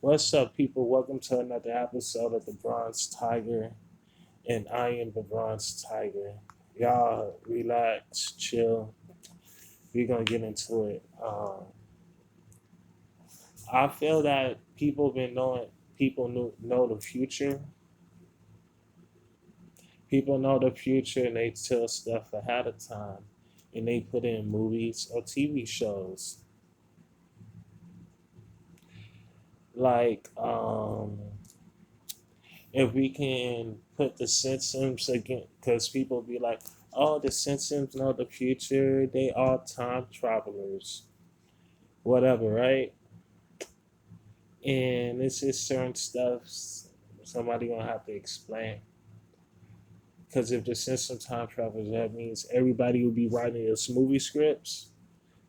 What's up, people? Welcome to another episode of the Bronze Tiger, and I am the Bronze Tiger. Y'all, relax, chill. We're gonna get into it. I feel that people know the future. People know the future, and they tell stuff ahead of time, and they put in movies or TV shows. Like, if we can put the Simpsons again, because people be like, "Oh, the Simpsons know the future. They are time travelers, whatever, right?" And it's just certain stuff somebody gonna have to explain. Because if the Simpsons time travelers, that means everybody will be writing those movie scripts.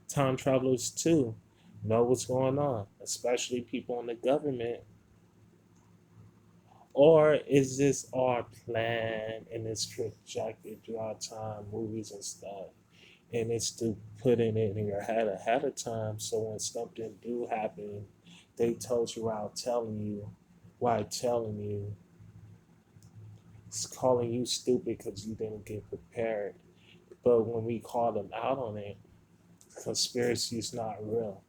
Time travelers too know what's going on, especially people in the government. Or is this our plan and it's projected throughout time, movies and stuff? And it's to put it in your head ahead of time, so when something do happen, they told you while telling you, it's calling you stupid because you didn't get prepared. But when we call them out on it, conspiracy is not real.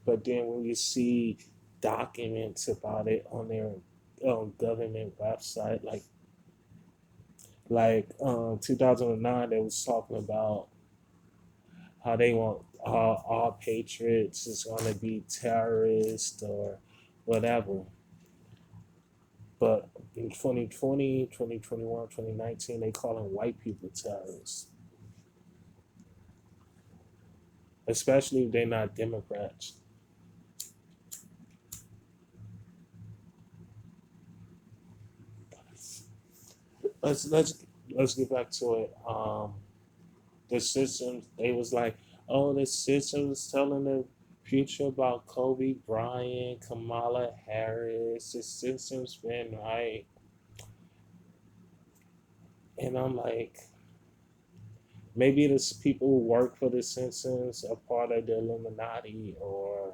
But then when you see documents about it on their government website, like 2009, they was talking about how they want all patriots is going to be terrorists or whatever. But in 2020, 2021, 2019, they calling white people terrorists, especially if they're not Democrats. Let's let's let's get back to it. The systems, they was like, oh, the system was telling the future about Kobe Bryant, Kamala Harris. The system's been right, and I'm like, maybe the people who work for the Simpsons are part of the Illuminati or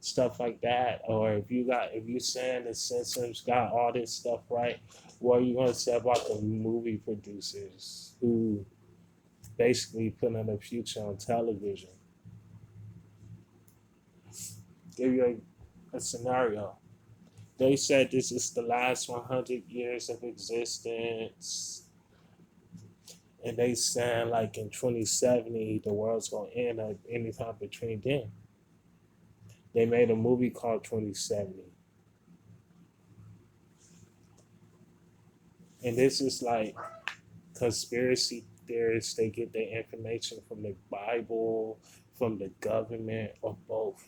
stuff like that. Or if you saying the Simpsons got all this stuff right, what are you gonna say about the movie producers who basically put in the future on television? Give you a scenario. They said this is the last 100 years of existence, and they saying like in 2070 the world's gonna end at any time between then. They made a movie called 2070. And this is like conspiracy theorists, they get their information from the Bible, from the government, or both.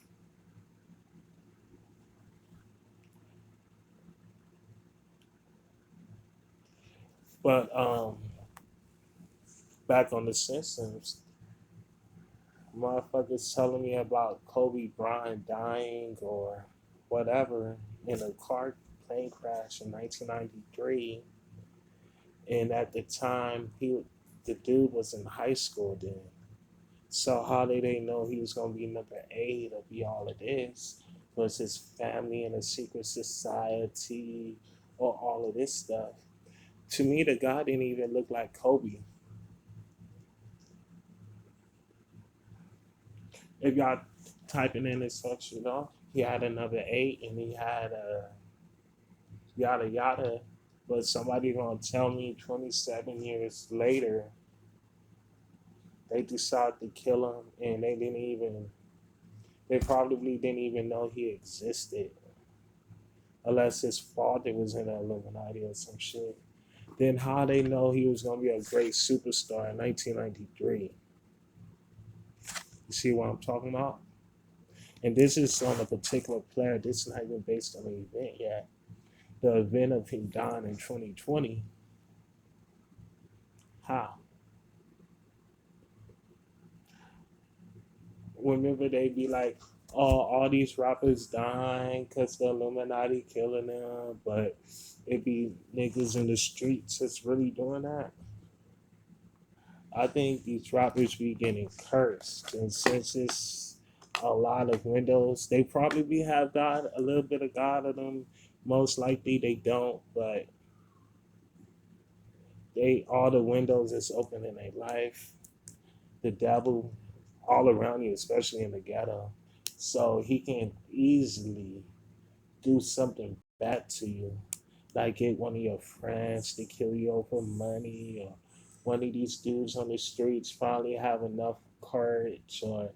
But back on the Simpsons, motherfuckers telling me about Kobe Bryant dying or whatever in a car plane crash in 1993, and at the time the dude was in high school then. So how did they know he was gonna be number eight or be all of this? Was his family in a secret society or all of this stuff? To me, the guy didn't even look like Kobe. If y'all typing in his search, he had a number eight and he had a yada yada. But somebody gonna tell me 27 years later they decided to kill him and they probably didn't even know he existed unless his father was in the Illuminati or some shit. Then how they know he was gonna be a great superstar in 1993? You see what I'm talking about? And this is on a particular player. This is not even based on the event yet. The event of him dying in 2020. How? Remember they be like, oh, all these rappers dying because the Illuminati killing them, but it be niggas in the streets that's really doing that. I think these rappers be getting cursed, and since it's a lot of windows. They probably have God, a little bit of God in them. Most likely they don't, but they all the windows is open in their life. The devil all around you, especially in the ghetto. So he can easily do something bad to you, like get one of your friends to kill you over money, or one of these dudes on the streets probably have enough courage or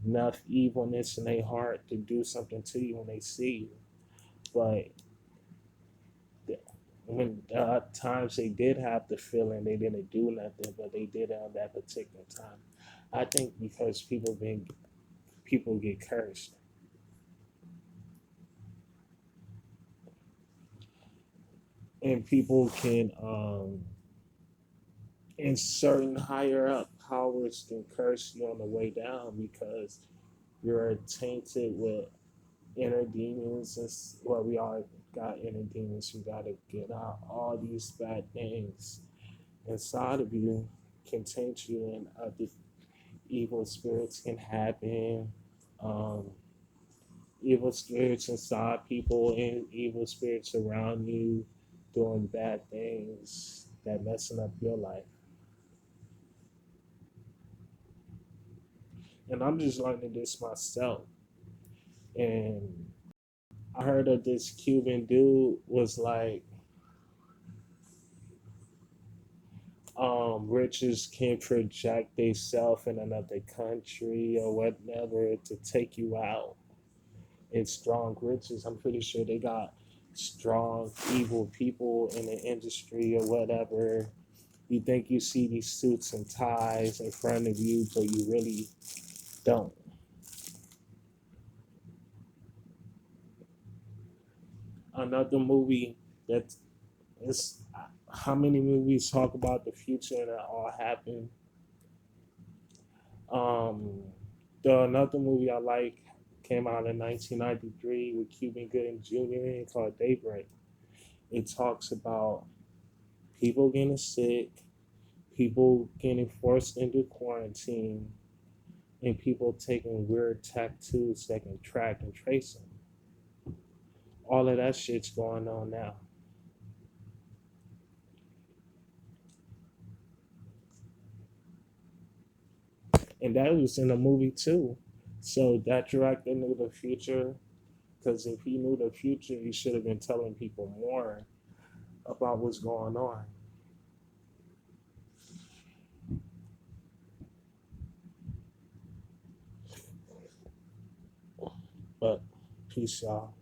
enough evilness in their heart to do something to you when they see you. But when times they did have the feeling, they didn't do nothing, but they did it on that particular time. I think because people get cursed, and people can and certain higher up powers can curse you on the way down because you're tainted with inner demons. Well, we all got inner demons. You got to get out all these bad things inside of you can taint you, and other evil spirits can happen. Um, Evil spirits inside people and evil spirits around you doing bad things that messing up your life. And I'm just learning this myself. And I heard of this Cuban dude was like, riches can project themselves in another country or whatever to take you out. It's strong riches. I'm pretty sure they got strong evil people in the industry or whatever. You think you see these suits and ties in front of you, but you really don't. Another movie that is how many movies talk about the future and it all happened. Um, the another movie I like came out in 1993 with Cuban Gooding Jr. called Daybreak. It talks about people getting sick, people getting forced into quarantine, and people taking weird tattoos that can track and trace them. All of that shit's going on now. And that was in the movie too. So that director knew the future, because if he knew the future, he should have been telling people more about what's going on. But peace, y'all.